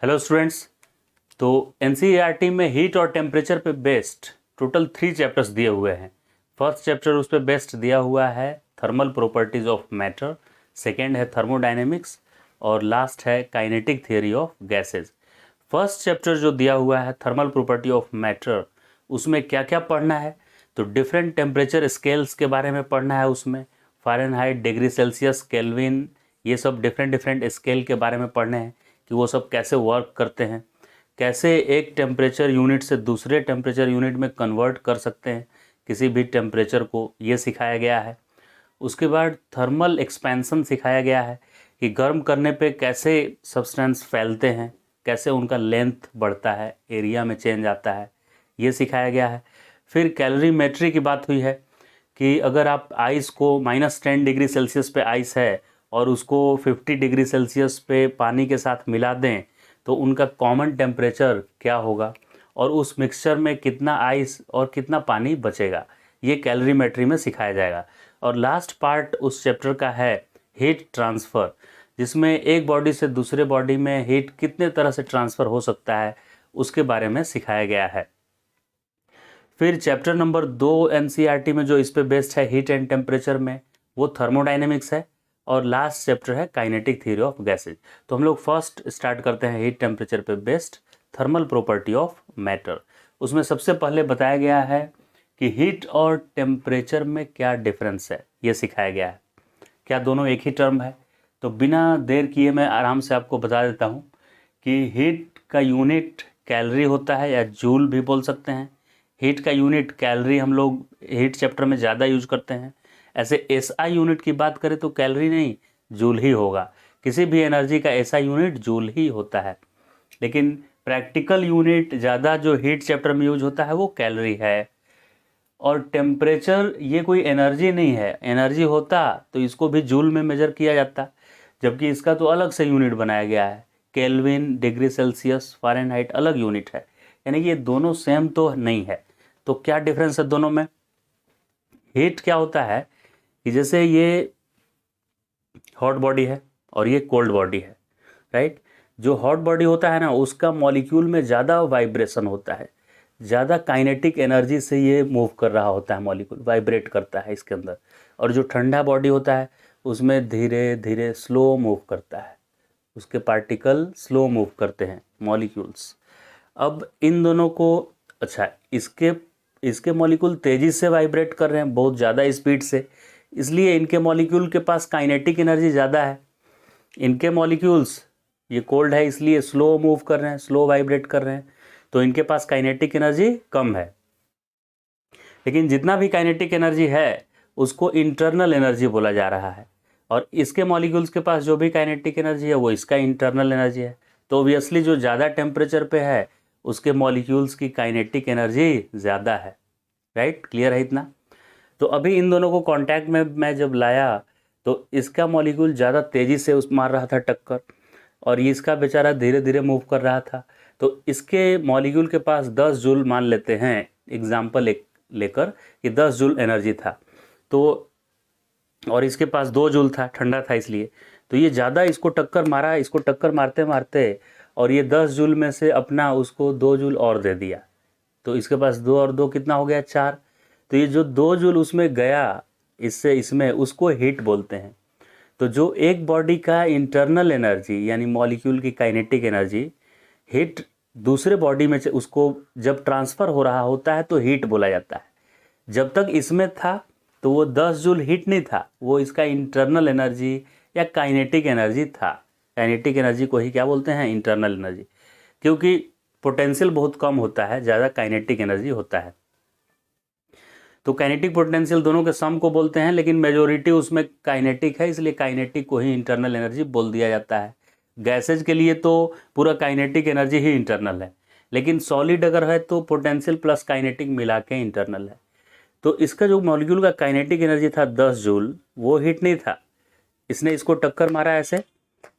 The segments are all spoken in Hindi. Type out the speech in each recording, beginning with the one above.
Hello students. तो एनसीईआरटी में हीट और टेम्परेचर पे बेस्ड टोटल 3 चैप्टर्स दिए हुए हैं। फर्स्ट चैप्टर उस पर बेस्ड दिया हुआ है thermal properties of matter, second है थर्मोडायनेमिक्स और लास्ट है kinetic theory of gases. First chapter जो दिया हुआ है थर्मल प्रॉपर्टी ऑफ मैटर, उसमें क्या क्या पढ़ना है, तो डिफरेंट टेम्परेचर स्केल्स के बारे में पढ़ना है। उसमें फ़ारेनहाइट, डिग्री सेल्सियस, केल्विन, ये सब डिफरेंट स्केल के बारे में पढ़ने हैं कि वो सब कैसे वर्क करते हैं, कैसे एक टेम्परेचर यूनिट से दूसरे टेम्परेचर यूनिट में कन्वर्ट कर सकते हैं किसी भी टेम्परेचर को, ये सिखाया गया है। उसके बाद थर्मल एक्सपेंशन सिखाया गया है कि गर्म करने पे कैसे सब्सटेंस फैलते हैं, कैसे उनका लेंथ बढ़ता है, एरिया में चेंज आता है, ये सिखाया गया है। फिर कैलोरीमेट्री की बात हुई है कि अगर आप आइस को -10 डिग्री सेल्सियस पे आइस है और उसको 50 डिग्री सेल्सियस पे पानी के साथ मिला दें तो उनका कॉमन टेम्परेचर क्या होगा और उस मिक्सचर में कितना आइस और कितना पानी बचेगा, ये कैलोरीमेट्री में सिखाया जाएगा। और लास्ट पार्ट उस चैप्टर का है हीट ट्रांसफ़र, जिसमें एक बॉडी से दूसरे बॉडी में हीट कितने तरह से ट्रांसफ़र हो सकता है उसके बारे में सिखाया गया है। फिर चैप्टर नंबर 2 एनसीईआरटी में जो इस पे बेस्ड है हीट एंड टेम्परेचर में, वो थर्मोडायनेमिक्स है और लास्ट चैप्टर है काइनेटिक थ्योरी ऑफ गैसेज। तो हम लोग फर्स्ट स्टार्ट करते हैं हीट टेम्परेचर पे based thermal property of matter. उसमें सबसे पहले बताया गया है कि हीट और टेम्परेचर में क्या डिफरेंस है, ये सिखाया गया है। क्या दोनों एक ही टर्म है? तो बिना देर किए मैं आराम से आपको बता देता हूँ कि हीट का यूनिट कैलोरी होता है या जूल भी बोल सकते हैं। हीट का यूनिट कैलोरी हम लोग हीट चैप्टर में ज़्यादा यूज करते हैं। ऐसे एसआई यूनिट की बात करें तो कैलोरी नहीं, जूल ही होगा। किसी भी एनर्जी का एसआई यूनिट जूल ही होता है, लेकिन प्रैक्टिकल यूनिट ज़्यादा जो हीट चैप्टर में यूज होता है वो कैलोरी है। और टेम्परेचर ये कोई एनर्जी नहीं है, एनर्जी होता तो इसको भी जूल में मेजर किया जाता, जबकि इसका तो अलग से यूनिट बनाया गया है। केल्विन, डिग्री सेल्सियस, फ़ारेनहाइट अलग यूनिट है, यानी कि ये दोनों सेम तो नहीं है। तो क्या डिफरेंस है दोनों में? हीट क्या होता है कि जैसे ये हॉट बॉडी है और ये कोल्ड बॉडी है, राइट। जो हॉट बॉडी होता है ना, उसका मॉलिक्यूल में ज़्यादा वाइब्रेशन होता है, ज़्यादा काइनेटिक एनर्जी से ये मूव कर रहा होता है, मॉलिक्यूल वाइब्रेट करता है इसके अंदर। और जो ठंडा बॉडी होता है उसमें धीरे धीरे स्लो मूव करता है, उसके पार्टिकल स्लो मूव करते हैं, मॉलिक्यूल्स। अब इन दोनों को, अच्छा, इसके मॉलिक्यूल तेज़ी से वाइब्रेट कर रहे हैं, बहुत ज़्यादा स्पीड से, इसलिए इनके मॉलिक्यूल के पास काइनेटिक एनर्जी ज़्यादा है। इनके मॉलिक्यूल्स, ये कोल्ड है इसलिए स्लो मूव कर रहे हैं, स्लो वाइब्रेट कर रहे हैं, तो इनके पास काइनेटिक एनर्जी कम है। लेकिन जितना भी काइनेटिक एनर्जी है उसको इंटरनल एनर्जी बोला जा रहा है, और इसके मॉलिक्यूल्स के पास जो भी काइनेटिक एनर्जी है वो इसका इंटरनल एनर्जी है। तो ऑब्वियसली जो ज़्यादा टेम्परेचर पे है उसके मॉलिक्यूल्स की काइनेटिक एनर्जी ज़्यादा है, राइट। क्लियर है इतना? तो अभी इन दोनों को कांटेक्ट में मैं जब लाया तो इसका मॉलिक्यूल ज़्यादा तेज़ी से उस मार रहा था टक्कर, और ये इसका बेचारा धीरे धीरे मूव कर रहा था। तो इसके मॉलिक्यूल के पास 10 जूल मान लेते हैं, एग्जाम्पल लेकर कि 10 जूल एनर्जी था, तो और इसके पास 2 जूल था, ठंडा था इसलिए। तो ये ज़्यादा इसको टक्कर मारा, इसको टक्कर मारते मारते, और ये 10 जूल में से अपना उसको 2 जूल और दे दिया, तो इसके पास 2 और 2 कितना हो गया, 4। तो ये जो 2 जूल उसमें गया इससे इसमें, उसको हीट बोलते हैं। तो जो एक बॉडी का इंटरनल एनर्जी यानी मॉलिक्यूल की काइनेटिक एनर्जी, हीट दूसरे बॉडी में उसको जब ट्रांसफ़र हो रहा होता है तो हीट बोला जाता है। जब तक इसमें था तो वो 10 जूल हीट नहीं था, वो इसका इंटरनल एनर्जी या काइनेटिक एनर्जी था। काइनेटिक एनर्जी को ही क्या बोलते हैं, इंटरनल एनर्जी, क्योंकि पोटेंशियल बहुत कम होता है, ज़्यादा काइनेटिक एनर्जी होता है। तो काइनेटिक पोटेंशियल दोनों के सम को बोलते हैं, लेकिन मेजोरिटी उसमें काइनेटिक है, इसलिए काइनेटिक को ही इंटरनल एनर्जी बोल दिया जाता है। गैसेज के लिए तो पूरा काइनेटिक एनर्जी ही इंटरनल है, लेकिन सॉलिड अगर है तो पोटेंशियल प्लस काइनेटिक मिला के इंटरनल है। तो इसका जो मॉलिक्यूल का काइनेटिक एनर्जी था 10 जूल, वो हीट नहीं था, इसने इसको टक्कर मारा ऐसे,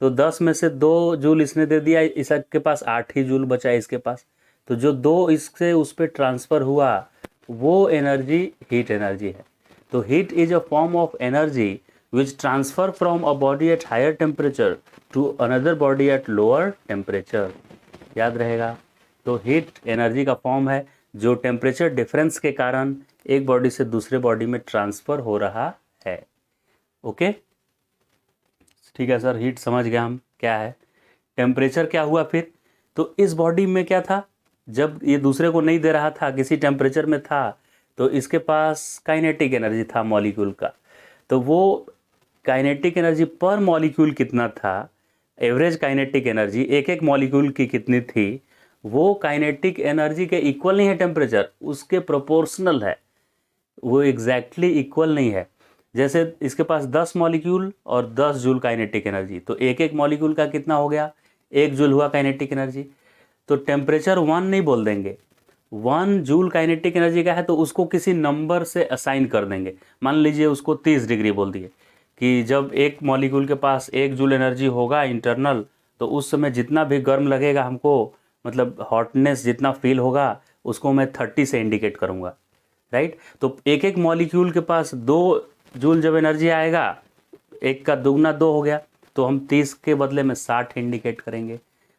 तो 10 में से 2 जूल इसने दे दिया, इसके पास 8 ही जूल बचा इसके पास। तो जो 2 इससे उस पर ट्रांसफ़र हुआ वो एनर्जी हीट एनर्जी है। तो heat is a form of energy which transfer from a body at higher temperature to another body at lower temperature. याद रहेगा। तो हीट एनर्जी का फॉर्म है जो टेम्परेचर डिफरेंस के कारण एक बॉडी से दूसरे बॉडी में ट्रांसफ़र हो रहा है। ओके, ठीक है सर, हीट समझ गया हम क्या है। टेम्परेचर क्या हुआ फिर, तो इस बॉडी में क्या था, जब ये दूसरे को नहीं दे रहा था, किसी टेम्परेचर में था, तो इसके पास काइनेटिक एनर्जी था मॉलिक्यूल का। तो वो काइनेटिक एनर्जी पर मॉलिक्यूल कितना था, एवरेज काइनेटिक एनर्जी एक एक मॉलिक्यूल की कितनी थी, वो काइनेटिक एनर्जी के इक्वल नहीं है टेम्परेचर, उसके प्रोपोर्शनल है, वो एग्जैक्टली इक्वल नहीं है। जैसे इसके पास 10 मॉलिक्यूल और 10 जूल काइनेटिक एनर्जी, तो एक एक मॉलिक्यूल का कितना हो गया, 1 जूल हुआ काइनेटिक एनर्जी। तो टेम्परेचर 1 नहीं बोल देंगे, 1 जूल काइनेटिक एनर्जी का है तो उसको किसी नंबर से असाइन कर देंगे। मान लीजिए उसको 30 डिग्री बोल दिए कि जब एक मॉलिक्यूल के पास 1 जूल एनर्जी होगा इंटरनल, तो उस समय जितना भी गर्म लगेगा हमको, मतलब हॉटनेस जितना फील होगा, उसको मैं 30 से इंडिकेट करूँगा, राइट। तो एक एक मॉलिक्यूल के पास 2 जूल जब एनर्जी आएगा, एक का दुगना 2 हो गया, तो हम 30 के बदले में 60 इंडिकेट करेंगे।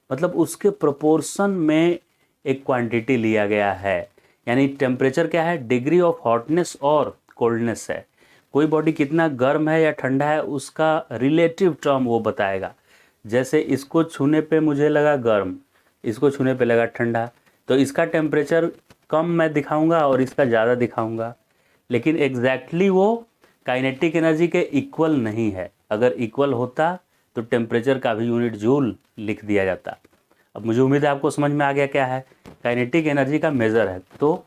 मतलब उसके प्रोपोर्शन में एक क्वांटिटी लिया गया है। यानी टेम्परेचर क्या है, डिग्री ऑफ हॉटनेस और कोल्डनेस है। कोई बॉडी कितना गर्म है या ठंडा है उसका रिलेटिव टर्म वो बताएगा। जैसे इसको छूने पे मुझे लगा गर्म, इसको छूने पे लगा ठंडा, तो इसका टेम्परेचर कम मैं दिखाऊंगा और इसका ज़्यादा दिखाऊंगा, लेकिन एग्जैक्टली वो काइनेटिक एनर्जी के इक्वल नहीं है। अगर इक्वल होता तो टेम्परेचर का भी यूनिट जूल लिख दिया जाता। अब मुझे उम्मीद है आपको समझ में आ गया क्या है, काइनेटिक एनर्जी का मेज़र है। तो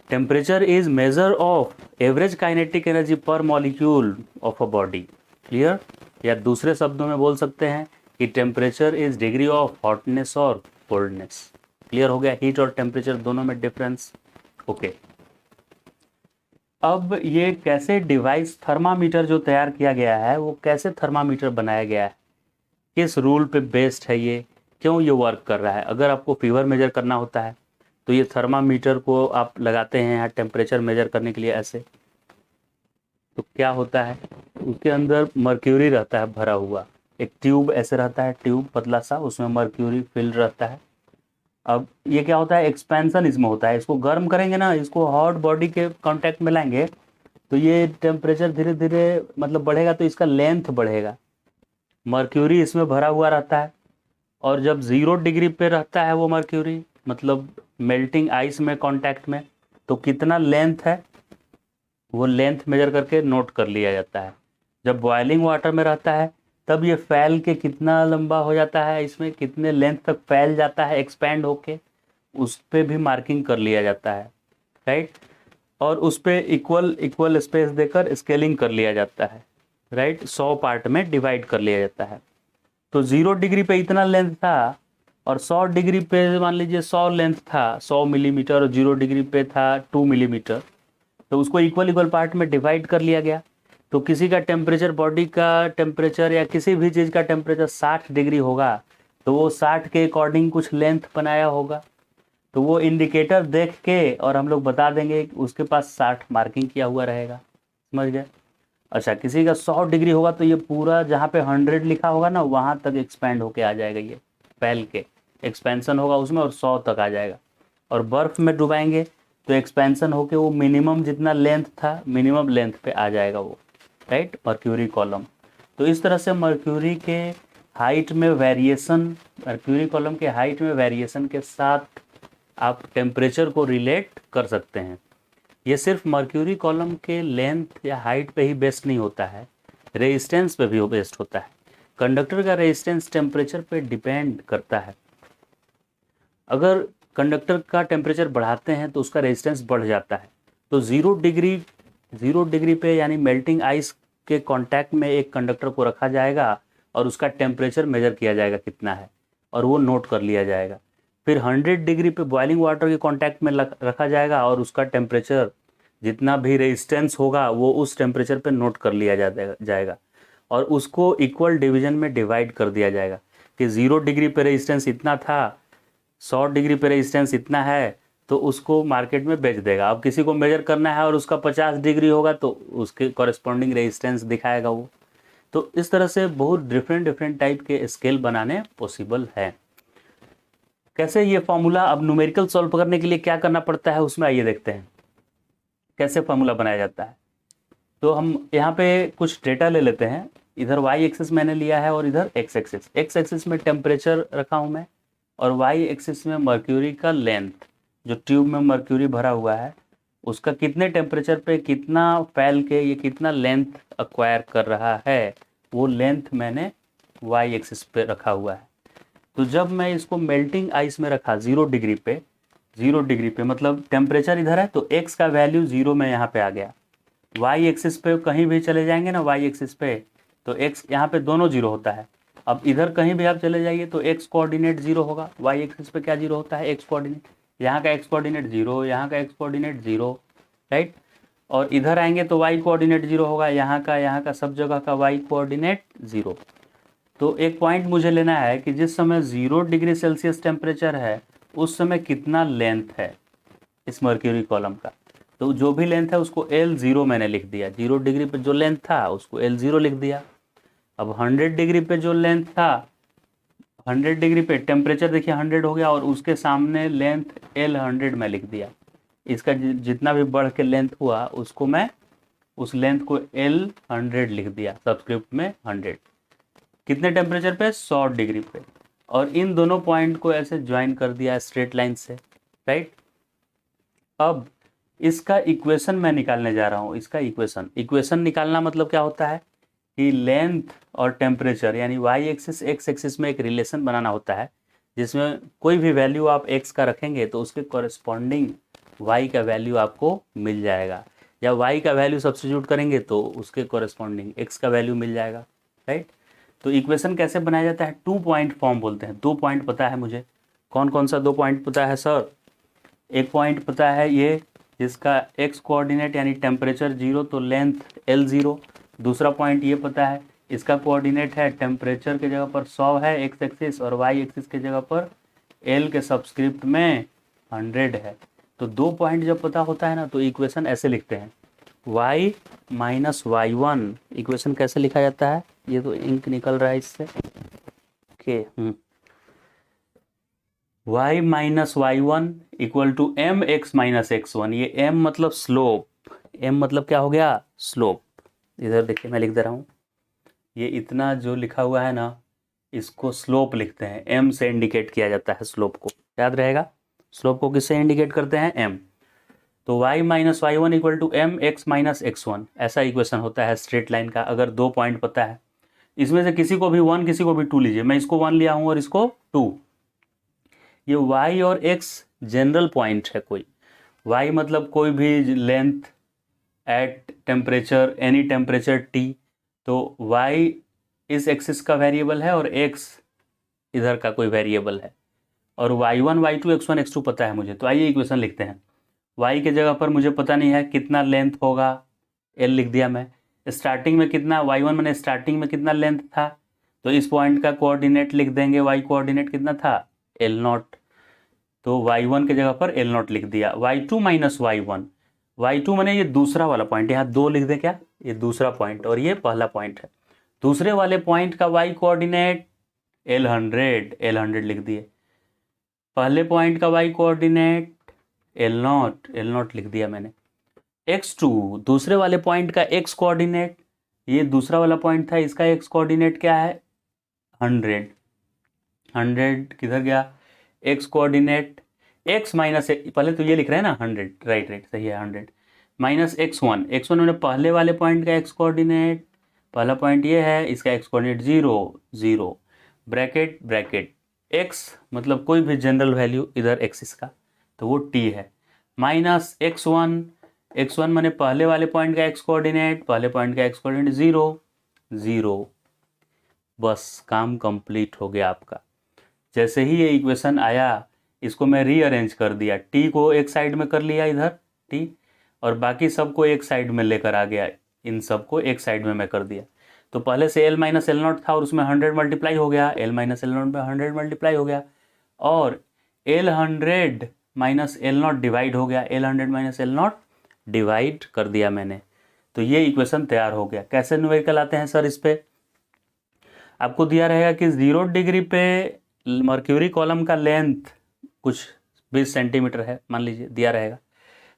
temperature is measure of average kinetic energy per molecule of a body. Clear, या दूसरे शब्दों में बोल सकते हैं कि temperature is degree of hotness और कोल्डनेस। क्लियर हो गया, हीट और टेम्परेचर दोनों में डिफरेंस। ओके, अब ये कैसे डिवाइस, थर्मामीटर जो तैयार किया गया है वो कैसे थर्मामीटर बनाया गया है, किस रूल पे बेस्ड है ये, क्यों ये वर्क कर रहा है। अगर आपको फीवर मेजर करना होता है तो ये थर्मामीटर को आप लगाते हैं यहाँ टेम्परेचर मेजर करने के लिए ऐसे, तो क्या होता है, उसके अंदर मर्क्यूरी रहता है भरा हुआ, एक ट्यूब ऐसे रहता है, ट्यूब पतला सा, उसमें मर्क्यूरी फिल्ड रहता है। अब ये क्या होता है, एक्सपेंशन इसमें होता है, इसको गर्म करेंगे ना, इसको हॉट बॉडी के कांटेक्ट में लाएंगे तो ये टेम्परेचर धीरे धीरे मतलब बढ़ेगा, तो इसका लेंथ बढ़ेगा। मर्क्यूरी इसमें भरा हुआ रहता है, और जब 0 डिग्री पे रहता है वो मर्क्यूरी, मतलब मेल्टिंग आइस में कांटेक्ट में, तो कितना लेंथ है वो लेंथ मेजर करके नोट कर लिया जाता है। जब बॉइलिंग वाटर में रहता है तब ये फैल के कितना लंबा हो जाता है, इसमें कितने लेंथ तक फैल जाता है एक्सपैंड होके, उस पर भी मार्किंग कर लिया जाता है, राइट। और उस पर इक्वल स्पेस देकर स्केलिंग कर लिया जाता है, राइट। 100 पार्ट में डिवाइड कर लिया जाता है। तो 0 डिग्री पे इतना लेंथ था, और 100 डिग्री पे मान लीजिए 100 लेंथ था, 100 मिलीमीटर, और 0 डिग्री पे था 2 मिलीमीटर, तो उसको इक्वल पार्ट में डिवाइड कर लिया गया। तो किसी का टेम्परेचर, बॉडी का टेम्परेचर या किसी भी चीज़ का टेम्परेचर 60 डिग्री होगा, तो वो 60 के अकॉर्डिंग कुछ लेंथ बनाया होगा, तो वो इंडिकेटर देख के और हम लोग बता देंगे कि उसके पास 60 मार्किंग किया हुआ रहेगा। समझ गए। अच्छा, किसी का 100 डिग्री होगा तो ये पूरा जहाँ पे 100 लिखा होगा ना, वहाँ तक एक्सपेंड होके आ जाएगा, ये फैल के एक्सपेंशन होगा उसमें और 100 तक आ जाएगा। और बर्फ़ में डुबाएंगे तो एक्सपेंशन होके वो मिनिमम जितना लेंथ था, मिनिमम लेंथ पे आ जाएगा वो, राइट, मर्क्यूरी कॉलम। तो इस तरह से मर्क्यूरी के हाइट में वेरिएशन, मर्क्यूरी कॉलम के हाइट में वेरिएशन के साथ आप टेम्परेचर को रिलेट कर सकते हैं। ये सिर्फ मर्क्यूरी कॉलम के लेंथ या हाइट पे ही बेस्ड नहीं होता है, रेजिस्टेंस पे भी बेस्ड होता है। कंडक्टर का रेजिस्टेंस टेम्परेचर पे डिपेंड करता है। अगर कंडक्टर का टेम्परेचर बढ़ाते हैं तो उसका रेजिस्टेंस बढ़ जाता है। तो 0 डिग्री पे यानी मेल्टिंग आइस के कांटेक्ट में एक कंडक्टर को रखा जाएगा और उसका टेम्परेचर मेजर किया जाएगा कितना है, और वो नोट कर लिया जाएगा। फिर 100 डिग्री पे बॉइलिंग वाटर के कांटेक्ट में रखा जाएगा और उसका टेम्परेचर जितना भी रेजिस्टेंस होगा वो उस टेम्परेचर पे नोट कर लिया जाएगा, और उसको इक्वल डिवीजन में डिवाइड कर दिया जाएगा कि 0 डिग्री पे रेजिस्टेंस इतना था, 100 डिग्री पे रेजिस्टेंस इतना है, तो उसको मार्केट में बेच देगा। अब किसी को मेजर करना है और उसका 50 डिग्री होगा तो उसके कॉरेस्पॉन्डिंग रेजिस्टेंस दिखाएगा वो। तो इस तरह से बहुत डिफरेंट टाइप के स्केल बनाने पॉसिबल है। कैसे ये फॉर्मूला, अब न्यूमेरिकल सॉल्व करने के लिए क्या करना पड़ता है उसमें आइए देखते हैं कैसे फॉर्मूला बनाया जाता है। तो हम यहाँ पे कुछ डेटा ले लेते हैं, इधर वाई एक्सिस मैंने लिया है और इधर एक्स एक्सिस। एक्स एक्सिस में टेम्परेचर रखा हूँ मैं और वाई एक्सिस में मर्क्यूरी का लेंथ, जो ट्यूब में मर्क्यूरी भरा हुआ है उसका कितने टेम्परेचर पे कितना फैल के ये कितना लेंथ एक्वायर कर रहा है, वो लेंथ मैंने वाई एक्सिस पे रखा हुआ है। तो जब मैं इसको मेल्टिंग आइस में रखा 0 डिग्री पे, 0 डिग्री पे मतलब टेम्परेचर इधर है तो x का वैल्यू 0 में यहाँ पे आ गया। y एक्सिस पे कहीं भी चले जाएंगे ना, y एक्सिस पे तो x यहाँ पे दोनों 0 होता है। अब इधर कहीं भी आप चले जाइए तो x कोऑर्डिनेट 0 होगा, y एक्सिस पे क्या 0 होता है, x कोऑर्डिनेट। यहाँ का x कोऑर्डिनेट 0, यहाँ का x कोऑर्डिनेट 0, राइट। और इधर आएंगे तो y कोऑर्डिनेट 0 होगा, यहाँ का सब जगह का y कोऑर्डिनेट 0। तो एक पॉइंट मुझे लेना है कि जिस समय 0 डिग्री सेल्सियस टेम्परेचर है उस समय कितना लेंथ है इस मर्क्यूरी कॉलम का। तो जो भी लेंथ है उसको L0 मैंने लिख दिया, 0 डिग्री पे जो लेंथ था उसको L0 लिख दिया। अब 100 डिग्री पे जो लेंथ था, 100 डिग्री पे टेम्परेचर देखिए 100 हो गया और उसके सामने लेंथ L100 मैं लिख दिया। इसका जितना भी बढ़ के लेंथ हुआ उसको मैं उस लेंथ को L100 लिख दिया, सब्सक्रिप्ट में 100। कितने टेम्परेचर पे, 100 डिग्री पे। और इन दोनों पॉइंट को ऐसे ज्वाइन कर दिया स्ट्रेट लाइन से, राइट। अब इसका इक्वेशन मैं निकालने जा रहा हूँ। इसका इक्वेशन निकालना मतलब क्या होता है कि लेंथ और टेम्परेचर यानी वाई एक्सिस एक्स एक्सिस में एक रिलेशन बनाना होता है, जिसमें कोई भी वैल्यू आप एक्स का रखेंगे तो उसके कॉरेस्पॉन्डिंग वाई का वैल्यू आपको मिल जाएगा, या वाई का वैल्यू सब्स्टिट्यूट करेंगे तो उसके कॉरेस्पॉन्डिंग एक्स का वैल्यू मिल जाएगा, राइट। तो इक्वेशन कैसे बनाया जाता है, 2 पॉइंट फॉर्म बोलते हैं। 2 पॉइंट पता है मुझे, कौन कौन सा 2 पॉइंट पता है सर? एक पॉइंट पता है ये जिसका x कोऑर्डिनेट यानी टेम्परेचर 0 तो लेंथ L0। दूसरा पॉइंट ये पता है इसका कोऑर्डिनेट है टेम्परेचर के जगह पर 100 है x एक्सिस और y एक्सिस के जगह पर L के सबस्क्रिप्ट में 100 है। तो 2 पॉइंट जब पता होता है ना तो इक्वेशन ऐसे लिखते हैं, y माइनस y1। इक्वेशन कैसे लिखा जाता है, ये तो इंक निकल रहा है इससे, okay. y minus y1 equal to M X minus x1। ये m मतलब स्लोप, m मतलब क्या हो गया, स्लोप। इधर देखिए मैं लिख दे रहा हूँ, ये इतना जो लिखा हुआ है ना इसको स्लोप लिखते हैं, m से इंडिकेट किया जाता है स्लोप को, याद रहेगा। स्लोप को किससे इंडिकेट करते हैं, m। तो y minus y1 equal to M X minus x1, ऐसा इक्वेशन होता है स्ट्रेट लाइन का, अगर 2 पॉइंट पता है। इसमें से किसी को भी 1 किसी को भी 2 लीजिए, मैं इसको 1 लिया हूँ और इसको 2। ये y और x जनरल पॉइंट है कोई, y मतलब कोई भी length at temperature any temperature t। तो y इस एक्सिस का वेरिएबल है और x इधर का कोई वेरिएबल है। और y1 y2 x1 x2 पता है मुझे, तो आइए इक्वेशन लिखते हैं। y के जगह पर मुझे पता नहीं है कितना लेंथ होगा, l लिख दिया मैं। स्टार्टिंग में कितना, y1 मैंने स्टार्टिंग में कितना लेंथ था तो इस पॉइंट का कोऑर्डिनेट लिख देंगे, y कोऑर्डिनेट कितना था, L0। तो y1 के जगह पर L0 लिख दिया। y2 माइनस y1, y2 मैंने ये दूसरा वाला पॉइंट, यहाँ 2 लिख दें क्या, ये दूसरा पॉइंट और ये पहला पॉइंट है। दूसरे वाले पॉइंट का y कोऑर्डिनेट L100, L100 लिख दिए। पहले पॉइंट का y कोऑर्डिनेट L0, L0 लिख दिया मैंने। x2 दूसरे वाले पॉइंट का x कोऑर्डिनेट, ये दूसरा वाला पॉइंट था, इसका x कोऑर्डिनेट क्या है, 100। 100 किधर गया, x कोऑर्डिनेट x माइनस, पहले तो ये लिख रहे हैं ना 100, राइट राइट सही है 100 माइनस x1। x1 मैंने पहले वाले पॉइंट का x कोऑर्डिनेट, पहला पॉइंट ये है, इसका x coordinate 0 0 bracket bracket x मतलब कोई भी जनरल वैल्यू इधर एक्सिस का तो वो t है, माइनस x1। x1 मैंने पहले वाले पॉइंट का x कोऑर्डिनेट, पहले पॉइंट का x कोऑर्डिनेट 0 0। बस काम कंप्लीट हो गया आपका। जैसे ही ये इक्वेशन आया इसको मैं रीअरेंज कर दिया, t को एक साइड में कर लिया इधर t, और बाकी सबको एक साइड में लेकर आ गया, इन सबको एक साइड में मैं कर दिया। तो पहले से l माइनस L0 था और उसमें 100 मल्टीप्लाई हो गया, l माइनस L0 में 100 मल्टीप्लाई हो गया और L100 माइनस L0 डिवाइड हो गया, L100 माइनस L0 डिवाइड कर दिया मैंने। तो ये इक्वेशन तैयार हो गया। कैसे न्यूमेरिकल आते हैं सर इस पे, आपको दिया रहेगा कि 0 डिग्री पे मर्क्यूरी कॉलम का लेंथ कुछ 20 सेंटीमीटर है मान लीजिए दिया रहेगा,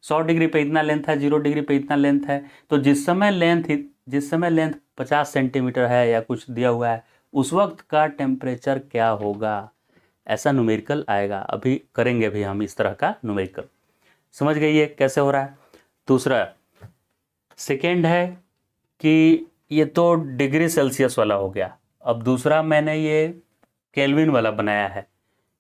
100 डिग्री पे इतना लेंथ है, 0 डिग्री पे इतना लेंथ है, तो जिस समय लेंथ 50 सेंटीमीटर है या कुछ दिया हुआ है, उस वक्त का टेम्परेचर क्या होगा, ऐसा न्यूमेरिकल आएगा। अभी करेंगे भी हम इस तरह का न्यूमेरिकल। समझ गई है कैसे हो रहा है। दूसरा सेकेंड है कि ये तो डिग्री सेल्सियस वाला हो गया। अब दूसरा मैंने ये केल्विन वाला बनाया है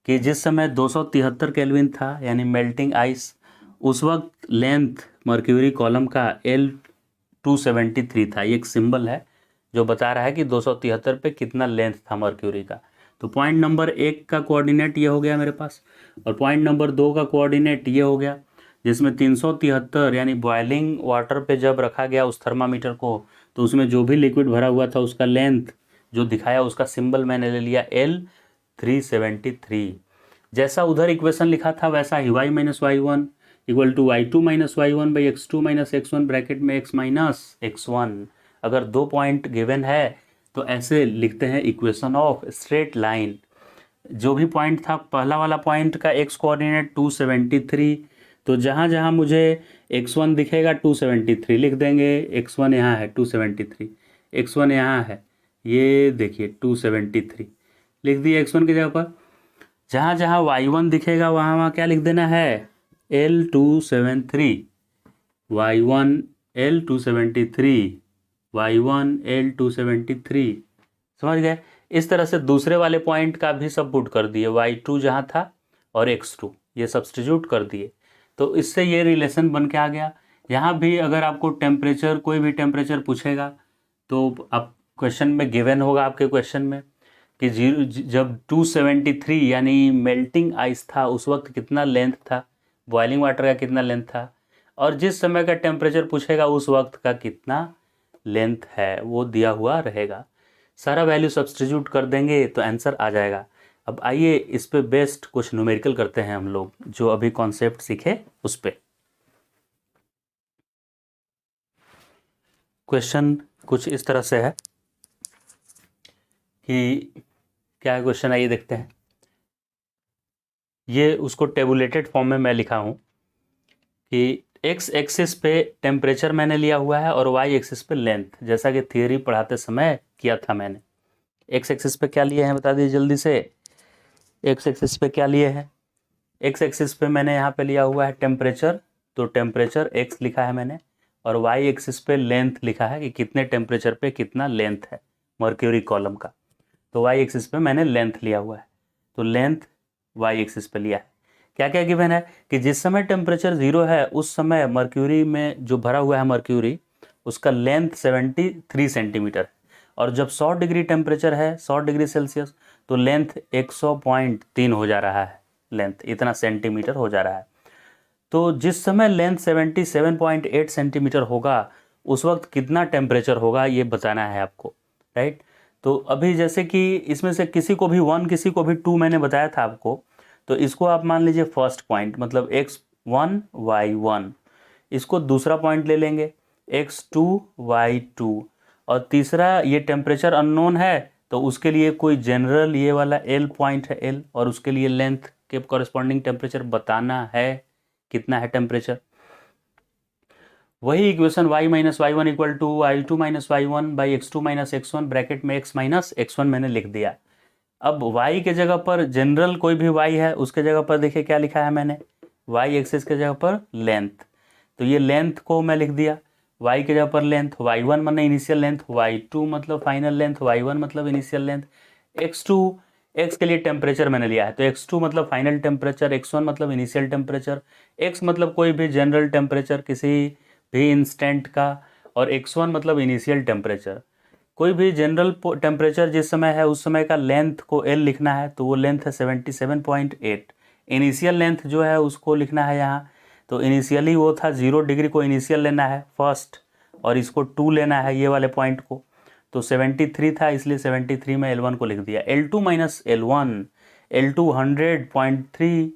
कि जिस समय 273 केल्विन था यानी मेल्टिंग आइस, उस वक्त लेंथ मर्क्यूरी कॉलम का L273 था। ये एक सिंबल है जो बता रहा है कि 273 पे कितना लेंथ था मर्क्यूरी का। तो पॉइंट नंबर 1 का कोऑर्डिनेट ये हो गया मेरे पास, और पॉइंट नंबर 2 का कोऑर्डिनेट ये हो गया, जिसमें 373 यानी बॉइलिंग वाटर पे जब रखा गया उस थर्मामीटर को, तो उसमें जो भी लिक्विड भरा हुआ था उसका लेंथ जो दिखाया उसका सिंबल मैंने ले लिया L373। जैसा उधर इक्वेशन लिखा था वैसा ही y minus Y one equal to y2 minus Y one by x2 minus x1 bracket में x माइनस x1। अगर 2 पॉइंट गिवन है तो ऐसे लिखते हैं इक्वेशन ऑफ स्ट्रेट लाइन। जो भी पॉइंट था पहला वाला पॉइंट का x कोऑर्डिनेट 273, तो जहाँ जहाँ मुझे x1 दिखेगा 273 लिख देंगे। x1 यहाँ है 273, x1 यहाँ है, ये देखिए 273 लिख दिए x1 की जगह पर। जहाँ जहाँ y1 दिखेगा वहाँ वहाँ क्या लिख देना है, L273, y1 L273, y1 L273। समझ गए। इस तरह से दूसरे वाले पॉइंट का भी सब पुट कर दिए, y2 जहाँ था और x2 ये सब्स्टिट्यूट कर दिए, तो इससे ये रिलेशन बन के आ गया। यहाँ भी अगर आपको टेम्परेचर कोई भी टेम्परेचर पूछेगा तो आप क्वेश्चन में गिवन होगा आपके क्वेश्चन में कि जब 273 यानी मेल्टिंग आइस था उस वक्त कितना लेंथ था, बॉइलिंग वाटर का कितना लेंथ था, और जिस समय का टेम्परेचर पूछेगा उस वक्त का कितना लेंथ है वो दिया हुआ रहेगा। सारा वैल्यू सब्स्टिट्यूट कर देंगे तो आंसर आ जाएगा। अब आइए इस पे बेस्ड कुछ न्यूमेरिकल करते हैं हम लोग, जो अभी कॉन्सेप्ट सीखे उस पे। क्वेश्चन कुछ इस तरह से है कि क्या क्वेश्चन आइए देखते हैं। ये उसको टेबुलेटेड फॉर्म में मैं लिखा हूँ कि एक्स एक्सिस पे टेम्परेचर मैंने लिया हुआ है और वाई एक्सिस पे लेंथ, जैसा कि थियरी पढ़ाते समय किया था मैंने। एक्स एक्सिस पे क्या लिए हैं बता दीजिए जल्दी से। एक्स एक्सिस पे क्या लिए हैं, एक्स एक्सिस पे मैंने यहाँ पे लिया हुआ है टेम्परेचर, तो टेम्परेचर एक्स लिखा है मैंने, और वाई एक्सिस पे लेंथ लिखा है कि कितने टेम्परेचर पे कितना लेंथ है मर्क्यूरी कॉलम का। तो वाई एक्सिस पे मैंने लेंथ लिया हुआ है, तो लेंथ वाई एक्सिस पे लिया है। क्या क्या गिवन है कि जिस समय टेम्परेचर 0 है उस समय मर्क्यूरी में जो भरा हुआ है मर्क्यूरी उसका लेंथ 73 सेंटीमीटर, और जब 100 डिग्री टेम्परेचर है 100 डिग्री सेल्सियस तो लेंथ 100.3 हो जा रहा है, लेंथ इतना सेंटीमीटर हो जा रहा है। तो जिस समय लेंथ 77.8 सेंटीमीटर होगा उस वक्त कितना टेम्परेचर होगा ये बताना है आपको, राइट। तो अभी जैसे कि इसमें से किसी को भी 1 किसी को भी 2 मैंने बताया था आपको, तो इसको आप मान लीजिए फर्स्ट पॉइंट, मतलब x1 y1, इसको दूसरा पॉइंट ले लेंगे x2 y2, और तीसरा ये टेम्परेचर अननोन है तो उसके लिए कोई जनरल ये वाला L पॉइंट है L, और उसके लिए लेंथ के कॉरेस्पॉन्डिंग टेम्परेचर बताना है कितना है टेम्परेचर। वही equation y minus Y one equal to y2 minus Y one by x2 minus x1 bracket में x माइनस x1 मैंने लिख दिया। अब y के जगह पर जनरल कोई भी y है उसके जगह पर देखिए क्या लिखा है मैंने, y एक्सिस के जगह पर लेंथ, तो ये लेंथ को मैं लिख दिया y के जगह पर लेंथ, y1 मतलब इनिशियल लेंथ, y2 मतलब फाइनल लेंथ, y1 मतलब इनिशियल लेंथ, x2 x के लिए टेम्परेचर मैंने लिया है तो x2 मतलब फाइनल टेम्परेचर, x1 मतलब इनिशियल टेम्परेचर, x मतलब कोई भी जनरल टेम्परेचर किसी भी इंस्टेंट का, और x1 मतलब इनिशियल टेम्परेचर। कोई भी जनरल टेम्परेचर जिस समय है उस समय का लेंथ को L लिखना है तो वो लेंथ है 77.8। इनिशियल लेंथ जो है उसको लिखना है यहाँ, तो इनिशियली वो था 0 डिग्री को इनिशियल लेना है फर्स्ट, और इसको 2 लेना है ये वाले पॉइंट को, तो 73 था इसलिए 73 में L1 को लिख दिया। L2 minus L1, L2 100.3,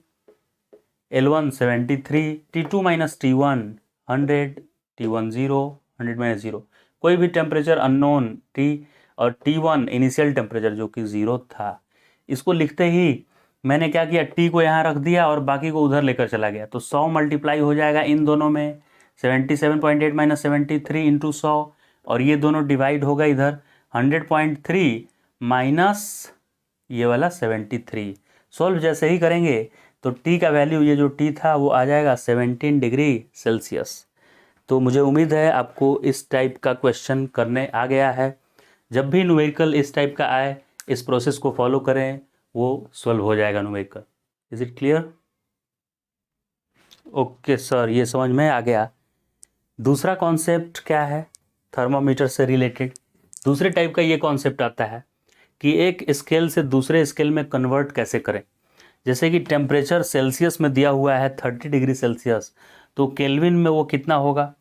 L1 73, T2 minus T1 100, T1 0, 100 minus 0, कोई भी टेम्परेचर अननोन T, और T1 इनिशियल टेम्परेचर जो कि 0 था। इसको लिखते ही मैंने क्या किया, टी को यहाँ रख दिया और बाकी को उधर लेकर चला गया, तो 100 मल्टीप्लाई हो जाएगा इन दोनों में, 77.8 माइनस 73 इंटू 100, और ये दोनों डिवाइड होगा इधर 100.3 माइनस ये वाला 73। सॉल्व जैसे ही करेंगे तो टी का वैल्यू, ये जो टी था वो आ जाएगा 17 डिग्री सेल्सियस। तो मुझे उम्मीद है आपको इस टाइप का क्वेश्चन करने आ गया है। जब भी न्यूमेरिकल इस टाइप का आए, इस प्रोसेस को फॉलो करें, वो सॉल्व हो जाएगा numerical. Is it clear? Okay sir, ये समझ में आ गया। दूसरा कॉन्सेप्ट क्या है थर्मामीटर से रिलेटेड? दूसरे टाइप का ये कॉन्सेप्ट आता है कि एक स्केल से दूसरे स्केल में कन्वर्ट कैसे करें। जैसे कि टेम्परेचर सेल्सियस में दिया हुआ है 30 डिग्री सेल्सियस, तो केल्विन में वो कितना होगा,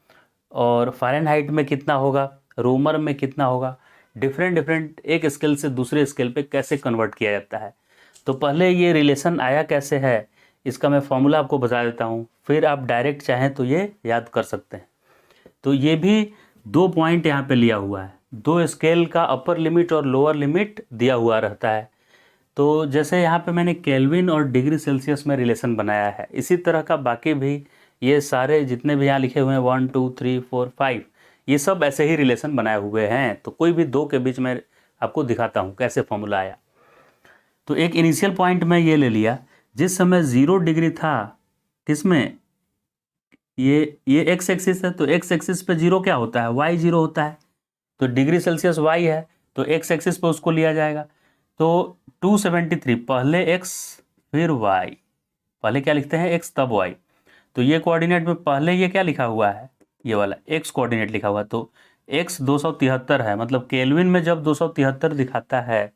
और फ़ारेनहाइट में कितना होगा, रोमर में कितना होगा। डिफरेंट एक स्केल से दूसरे स्केल पे कैसे कन्वर्ट किया जाता है। तो पहले ये रिलेशन आया कैसे है, इसका मैं फॉर्मूला आपको बता देता हूँ, फिर आप डायरेक्ट चाहें तो ये याद कर सकते हैं। तो ये भी 2 पॉइंट यहाँ पे लिया हुआ है, 2 स्केल का अपर लिमिट और लोअर लिमिट दिया हुआ रहता है। तो जैसे यहाँ पे मैंने केल्विन और डिग्री सेल्सियस में रिलेशन बनाया है, इसी तरह का बाकी भी ये सारे जितने भी यहाँ लिखे हुए हैं 1 2 3 4 5, ये सब ऐसे ही रिलेशन बनाए हुए हैं। तो कोई भी 2 के बीच में आपको दिखाता हूँ कैसे फॉर्मूला आया। तो एक इनिशियल पॉइंट मैं ये ले लिया, जिस समय 0 डिग्री था, किसमें, ये एक्स एक्सिस है, तो एक्स एक्सिस पे 0 क्या होता है, y 0 होता है। तो डिग्री सेल्सियस y है, तो एक्स एक्सिस पे उसको लिया जाएगा। तो 273 पहले x फिर y, पहले क्या लिखते हैं x तब y। तो ये कोऑर्डिनेट में पहले ये क्या लिखा हुआ है, ये वाला x कोऑर्डिनेट लिखा हुआ है। तो x 273 है, मतलब केल्विन में जब 273 दिखाता है,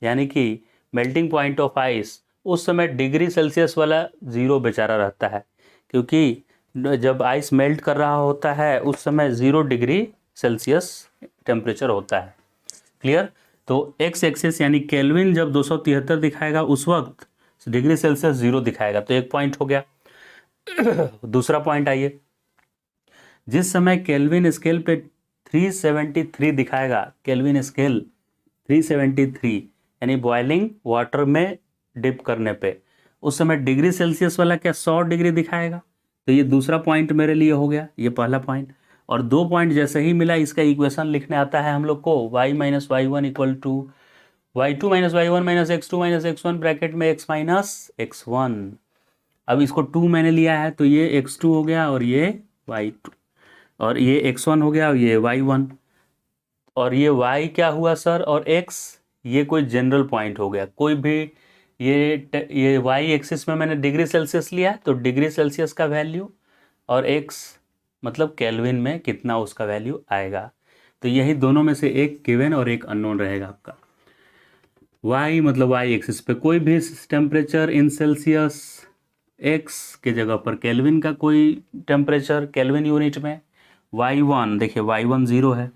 यानी कि मेल्टिंग पॉइंट ऑफ आइस, उस समय डिग्री सेल्सियस वाला 0 बेचारा रहता है, क्योंकि जब आइस मेल्ट कर रहा होता है उस समय 0 डिग्री सेल्सियस टेम्परेचर होता है। क्लियर? तो एक्स एक्सिस यानी केल्विन जब 273 दिखाएगा उस वक्त डिग्री सेल्सियस 0 दिखाएगा। तो एक पॉइंट हो गया। दूसरा पॉइंट आइए, जिस समय केल्विन स्केल पे 373 दिखाएगा, केल्विन स्केल 373 यानी बॉइलिंग वाटर में डिप करने पे, उस समय डिग्री सेल्सियस वाला क्या 100 डिग्री दिखाएगा। तो ये दूसरा पॉइंट मेरे लिए हो गया, ये पहला पॉइंट। और 2 पॉइंट जैसे ही मिला, इसका इक्वेशन लिखने आता है हम लोग को, y minus Y one equal to y2 minus Y one minus x2 minus x1 bracket में x माइनस x1। अब इसको 2 मैंने लिया है, तो ये x2 हो गया और ये y2, और ये x1 हो गया और ये y1, और ये y क्या हुआ सर, और x, ये कोई जनरल पॉइंट हो गया कोई भी। ये y एक्सिस में मैंने डिग्री सेल्सियस लिया, तो डिग्री सेल्सियस का वैल्यू, और x मतलब केल्विन में कितना उसका वैल्यू आएगा। तो यही दोनों में से एक गिवन और एक अननोन रहेगा आपका। y मतलब y एक्सिस पे कोई भी टेम्परेचर इन सेल्सियस, x के जगह पर केल्विन का कोई टेम्परेचर केल्विन यूनिट में। y1 देखिए, y1 0 है,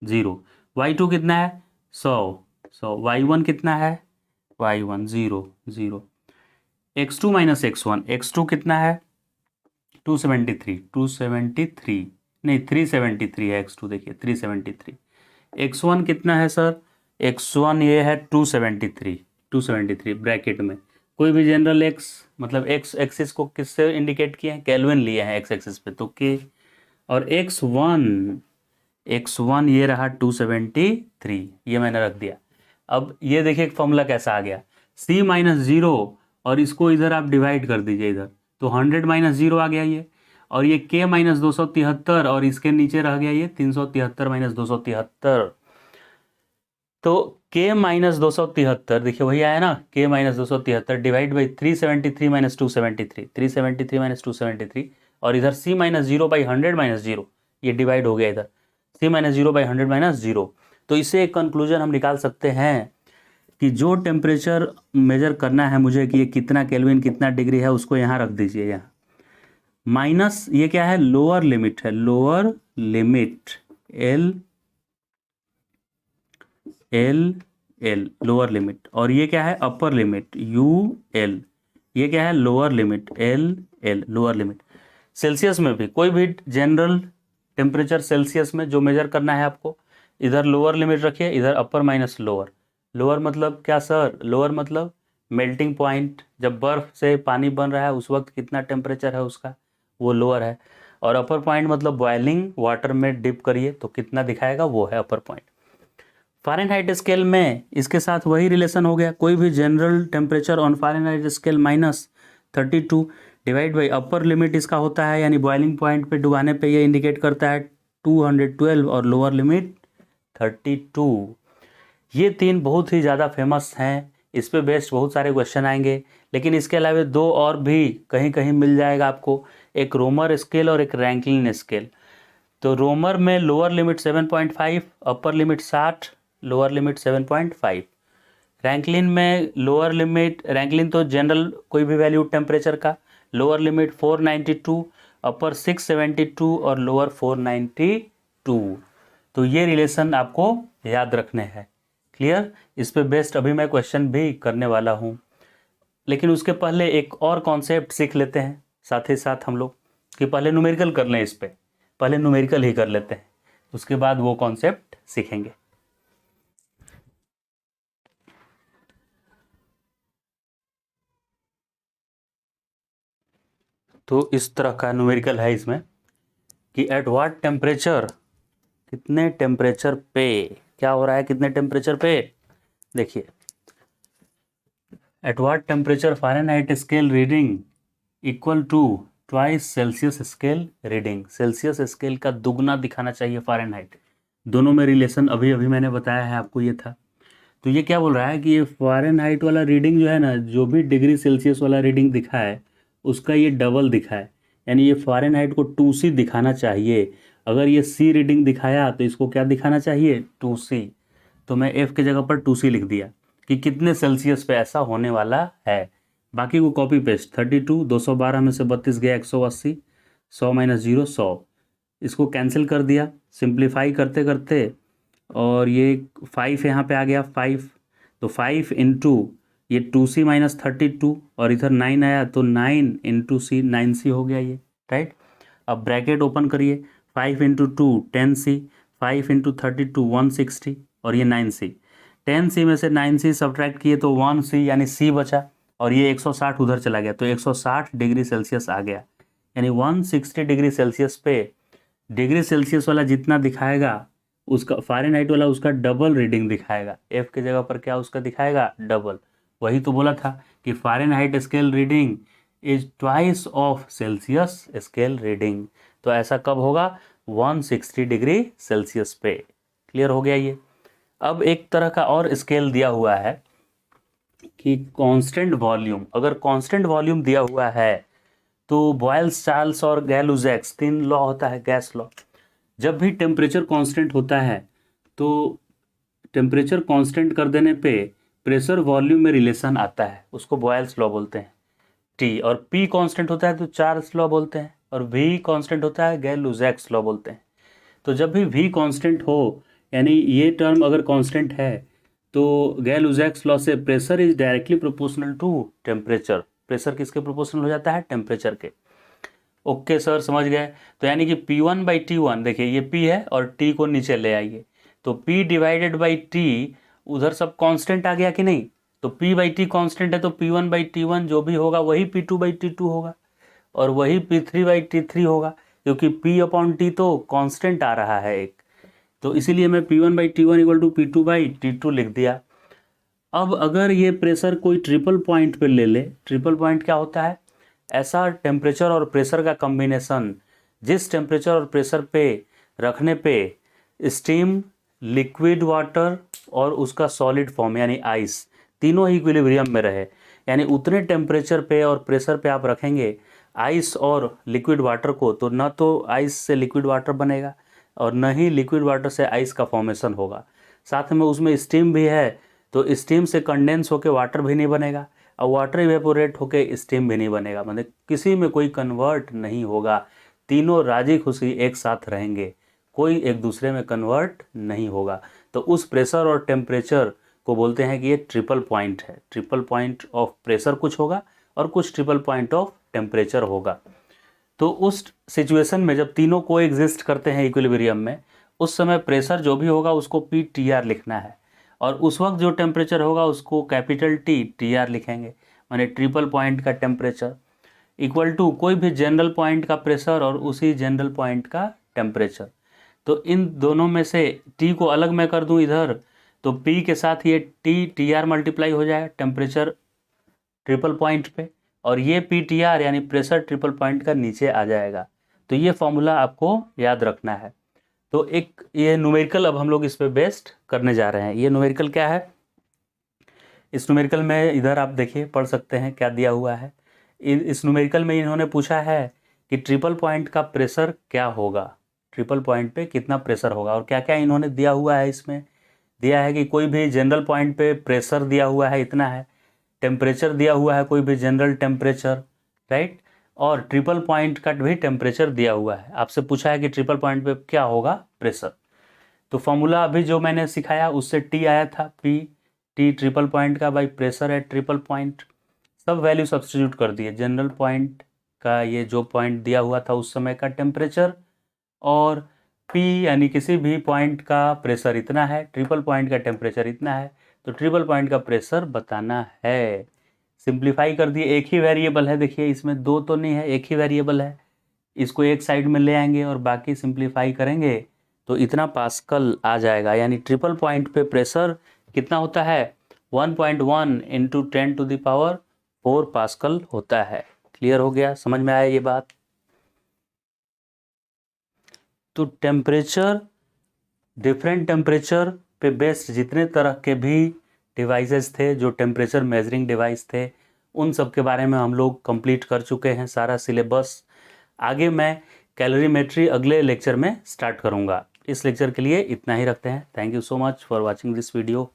0। y2 कितना है, 100। y1 कितना है, y1 0 0। x2 minus x1, x2 कितना है 273 नहीं 373 है x2, देखिए 373। x1 कितना है सर, x1 ये है 273 ब्रैकेट में कोई भी जनरल x, मतलब x एक्सिस को किससे इंडिकेट किए हैं, केल्विन लिए हैं x एक्सिस पे, तो k। और x1 ये रहा 273, ये मैंने रख दिया। अब ये देखिए एक फॉर्मूला कैसा आ गया, c माइनस 0, और इसको इधर आप डिवाइड कर दीजिए इधर, तो 100 माइनस 0 आ गया ये, और ये k माइनस 273, और इसके नीचे रह गया ये 373 माइनस 273। तो k माइनस 273 देखिए वही आया ना, k minus 273 divide by 373 minus 373 minus 273, और इधर c माइनस 0 बाई 100 माइनस 0, ये डिवाइड हो गया इधर c माइनस 0 बाई 100 माइनस 0। तो इससे एक कंक्लूजन हम निकाल सकते हैं कि जो टेम्परेचर मेजर करना है मुझे कि ये कितना केल्विन कितना डिग्री है, उसको यहाँ रख दीजिए, यहाँ माइनस ये क्या है, लोअर लिमिट है, lower limit L lower limit, और ये क्या है अपर लिमिट UL, ये क्या है lower limit LL lower limit. Celsius में भी कोई भी जनरल टेम्परेचर सेल्सियस में जो मेजर करना है आपको, इधर लोअर लिमिट रखिए, इधर अपर माइनस लोअर। लोअर मतलब क्या सर, लोअर मतलब मेल्टिंग पॉइंट, जब बर्फ़ से पानी बन रहा है उस वक्त कितना टेम्परेचर है उसका, वो लोअर है। और अपर पॉइंट मतलब बॉइलिंग वाटर में डिप करिए तो कितना दिखाएगा, वो है अपर पॉइंट। फ़ारेनहाइट स्केल में इसके साथ वही रिलेशन हो गया, कोई भी general temperature on Fahrenheit scale -32 divide by upper limit इसका होता है, यानी बॉइलिंग पॉइंट पे डुबाने पे ये इंडिकेट करता है 212 और लोअर लिमिट 32। ये तीन बहुत ही ज़्यादा फेमस हैं, इस पे बेस्ड बहुत सारे क्वेश्चन आएंगे। लेकिन इसके अलावा दो और भी कहीं कहीं मिल जाएगा आपको, एक रोमर स्केल और एक रैंकलिन स्केल। तो रोमर में lower limit 7.5, upper limit 60, lower limit 7.5। रैंकलिन में लोअर लिमिट, रैंकलिन तो जनरल कोई भी वैल्यू टेम्परेचर का, लोअर लिमिट 492, अपर 672 और लोअर 492। तो ये रिलेशन आपको याद रखने हैं। क्लियर? इस पे बेस्ड अभी मैं क्वेश्चन भी करने वाला हूँ, लेकिन उसके पहले एक और कॉन्सेप्ट सीख लेते हैं साथ ही साथ हम लोग, कि पहले न्यूमेरिकल कर लें, इस पे पहले न्यूमेरिकल ही कर लेते हैं, उसके बाद वो कॉन्सेप्ट सीखेंगे। तो इस तरह का न्यूमेरिकल है इसमें कि एट व्हाट टेम्परेचर, कितने टेम्परेचर पे क्या हो रहा है, कितने टेम्परेचर पे, देखिए at what temperature Fahrenheit scale reading equal to twice Celsius scale reading. Celsius scale का दुगना दिखाना चाहिए फ़ारेनहाइट। दोनों में रिलेशन अभी अभी मैंने बताया है आपको, ये था। तो ये क्या बोल रहा है कि ये फ़ारेनहाइट वाला रीडिंग जो है ना, जो भी डिग्री सेल्सियस वाला रीडिंग दिखा है उसका ये डबल दिखा है, यानी ये फ़ारेनहाइट को 2C दिखाना चाहिए। अगर ये C रीडिंग दिखाया तो इसको क्या दिखाना चाहिए, 2C। तो मैं F की जगह पर 2C लिख दिया कि कितने सेल्सियस पे ऐसा होने वाला है। बाकी को कॉपी पेस्ट, 32, 212 में से 32 गया 180, 100 - 0 100, इसको कैंसिल कर दिया सिंप्लीफाई करते करते, और ये 5 यहाँ पे आ गया 5, तो 5 इंटू ये 2C - 32 और इधर 9 आया तो 9 इंटू C, 9C हो गया ये, राइट। अब ब्रैकेट ओपन करिए, 5 इंटू 2 10C, 5 इंटू 32 160 और ये 9C। 10C में से 9C सब्ट्रैक्ट किए तो 1C यानी C बचा, और ये 160 उधर चला गया तो 160 डिग्री सेल्सियस आ गया, यानी 160 डिग्री सेल्सियस पे डिग्री सेल्सियस वाला जितना दिखाएगा उसका फ़ारेनहाइट वाला उसका डबल रीडिंग दिखाएगा। F की जगह पर क्या उसका दिखाएगा, डबल। वही तो बोला था कि Fahrenheit scale reading is twice of Celsius scale reading. तो ऐसा कब होगा, 160 डिग्री सेल्सियस पे। क्लियर हो गया ये। अब एक तरह का और स्केल दिया हुआ है कि कांस्टेंट वॉल्यूम, अगर कांस्टेंट वॉल्यूम दिया हुआ है तो बॉयल्स, चार्ल्स और गैलुजैक्स 3 लॉ होता है, गैस लॉ। जब भी टेम्परेचर कांस्टेंट होता है तो टेम्परेचर कांस्टेंट कर देने पे प्रेशर वॉल्यूम में रिलेशन आता है, उसको बॉयल्स लॉ बोलते हैं। टी और पी कांस्टेंट होता है तो चार्ल्स लॉ बोलते हैं, और वी कांस्टेंट होता है गैलुजैक्स लॉ बोलते हैं। तो जब भी वी कांस्टेंट हो, यानी ये टर्म अगर कांस्टेंट है तो गैलुजैक्स लॉ से pressure is directly proportional to temperature. Pressure किसके प्रोपोर्शनल हो जाता है, टेम्परेचर के। ओके सर, समझ गए। तो यानी कि P1/T1, देखिए ये P है और T को नीचे ले आइए, तो P डिवाइडेड बाई T, उधर सब कांस्टेंट आ गया कि नहीं। तो P/T कांस्टेंट है तो P1/T1 जो भी होगा वही P2/T2 होगा, और वही P3/T3 होगा, क्योंकि P/T तो कांस्टेंट आ रहा है एक। तो इसीलिए मैं P1/T1 = P2/T2 लिख दिया। अब अगर ये प्रेशर कोई ट्रिपल पॉइंट पे ले ले, ट्रिपल पॉइंट क्या होता है, ऐसा टेम्परेचर और प्रेशर का कम्बिनेशन जिस टेम्परेचर और प्रेशर पे रखने पे स्टीम, लिक्विड वाटर और उसका सॉलिड फॉर्म यानी आइस तीनों ही इक्विलिब्रियम में रहे। यानी उतने टेम्परेचर पे और प्रेशर पे आप रखेंगे आइस और लिक्विड वाटर को, तो न तो आइस से लिक्विड वाटर बनेगा और न ही लिक्विड वाटर से आइस का फॉर्मेशन होगा। साथ में उसमें स्टीम भी है, तो स्टीम से कंडेंस होकर वाटर भी नहीं बनेगा, और वाटर इवेपोरेट होकर स्टीम भी नहीं बनेगा, मतलब किसी में कोई कन्वर्ट नहीं होगा। तीनों राजी खुशी एक साथ रहेंगे, कोई एक दूसरे में कन्वर्ट नहीं होगा। तो उस प्रेशर और टेम्परेचर को बोलते हैं कि ये ट्रिपल पॉइंट है। ट्रिपल पॉइंट ऑफ प्रेशर कुछ होगा और कुछ ट्रिपल पॉइंट ऑफ टेम्परेचर होगा। तो उस सिचुएशन में जब तीनों को एग्जिस्ट करते हैं इक्विलिब्रियम में, उस समय प्रेशर जो भी होगा उसको PTR लिखना है, और उस वक्त जो टेम्परेचर होगा उसको कैपिटल टी आर लिखेंगे, माने ट्रिपल पॉइंट का टेम्परेचर, इक्वल टू कोई भी जनरल पॉइंट का प्रेशर और उसी जनरल पॉइंट का टेम्परेचर। तो इन दोनों में से टी को अलग मैं कर दूं इधर, तो पी के साथ ये टी आर मल्टीप्लाई हो जाएगा टेम्परेचर ट्रिपल पॉइंट पे, और ये पी टी आर यानी प्रेशर ट्रिपल पॉइंट का नीचे आ जाएगा। तो ये फॉर्मूला आपको याद रखना है। तो एक ये न्यूमेरिकल अब हम लोग इस पे बेस्ड करने जा रहे हैं। ये न्यूमेरिकल क्या है, इस न्यूमेरिकल में इधर आप देखिए पढ़ सकते हैं क्या दिया हुआ है। इस न्यूमेरिकल में इन्होंने पूछा है कि ट्रिपल पॉइंट का प्रेशर क्या होगा, ट्रिपल पॉइंट पे कितना प्रेशर होगा, और क्या क्या इन्होंने दिया हुआ है। इसमें दिया है कि कोई भी जनरल पॉइंट पे प्रेशर दिया हुआ है इतना है, टेम्परेचर दिया हुआ है कोई भी जनरल टेम्परेचर, राइट, और ट्रिपल पॉइंट का भी टेम्परेचर दिया हुआ है। आपसे पूछा है कि ट्रिपल पॉइंट पे क्या होगा प्रेशर। तो फॉर्मूला अभी जो मैंने सिखाया उससे टी आया था, पी टी ट्रिपल पॉइंट का by pressure at triple point, सब वैल्यू सब्स्टिट्यूट कर दिए। जनरल पॉइंट का ये जो पॉइंट दिया हुआ था उस समय का टेम्परेचर, और पी यानी किसी भी पॉइंट का प्रेशर इतना है, ट्रिपल पॉइंट का टेम्परेचर इतना है, तो ट्रिपल पॉइंट का प्रेशर बताना है। सिंप्लीफाई कर दिए, एक ही वेरिएबल है, देखिए इसमें दो तो नहीं है, एक ही वेरिएबल है, इसको एक साइड में ले आएंगे और बाकी सिंप्लीफाई करेंगे तो इतना पास्कल आ जाएगा। यानी ट्रिपल पॉइंट पे प्रेशर कितना होता है, 1.1 इंटू 10⁴ पास्कल होता है। क्लियर हो गया, समझ में आया ये बात। तो टेम्परेचर, डिफरेंट टेम्परेचर पे बेस्ड जितने तरह के भी डिवाइसेस थे, जो टेम्परेचर मेजरिंग डिवाइस थे, उन सब के बारे में हम लोग कंप्लीट कर चुके हैं सारा सिलेबस। आगे मैं कैलोरीमेट्री अगले लेक्चर में स्टार्ट करूंगा। इस लेक्चर के लिए इतना ही रखते हैं। Thank you so much for watching this video.